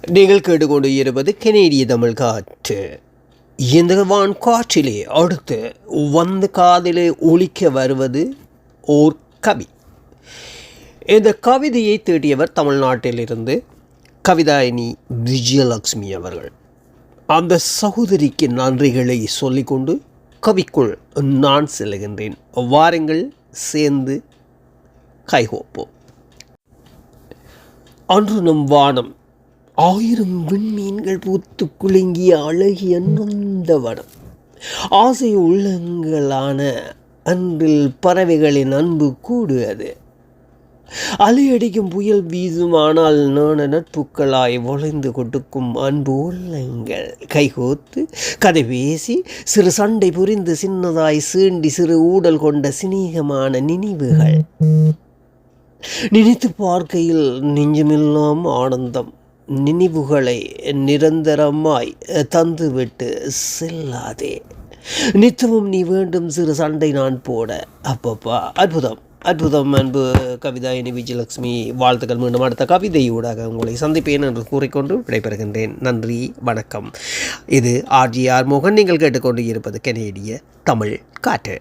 நீங்கள் கேட்டுக்கொண்டு இருப்பது கனேடிய தமிழ் காற்று. இந்த வான் காற்றிலே அடுத்து வந்து காதிலே ஒலிக்க வருவது ஓர் கவி. இந்த கவிதையை தேடியவர் தமிழ்நாட்டிலிருந்து கவிதாயினி விஜயலட்சுமி அவர்கள். அந்த சகோதரிக்கு நன்றிகளை சொல்லிக்கொண்டு கவிக்குள் நான் செல்கின்றேன். வாருங்கள், சேர்ந்து கைகோப்போம். அன்று நம் வானம் 1000 விண்மீன்கள் பூத்து குலுங்கிய அழகிய நந்தவனம். ஆசை உள்ளங்களான அன்றில் பறவைகளின் அன்பு கூடு அது. அலையடிக்கும் புயல் வீசுமானால் நாண நட்புக்களாய் வளைந்து கொடுக்கும் அன்பு உள்ளங்கள் கைகோத்து கதை பேசி சிறு சண்டை புரிந்து சின்னதாய் சீண்டி சிறு ஊடல் கொண்ட சிநேகமான நினைவுகள். நினைத்து பார்க்கையில் நெஞ்சமெல்லாம் ஆனந்தம். நினைவுகளை நிரந்தரமாய் தந்துவிட்டு செல்லாதே. நித்தமும் நீ வேண்டும் சிறு சண்டை நான் போட. அப்பப்பா, அற்புதம் அற்புதம். அன்பு கவிதாயினி விஜயலட்சுமி, வாழ்த்துக்கள். மீண்டும் அடுத்த கவிதையூடாக உங்களை சந்திப்பேன் என்று கூறிக்கொண்டு விடைபெறுகின்றேன். நன்றி, வணக்கம். இது RGR மோகன். நீங்கள் கேட்டுக்கொண்டு இருப்பது கனேடிய தமிழ் காற்று.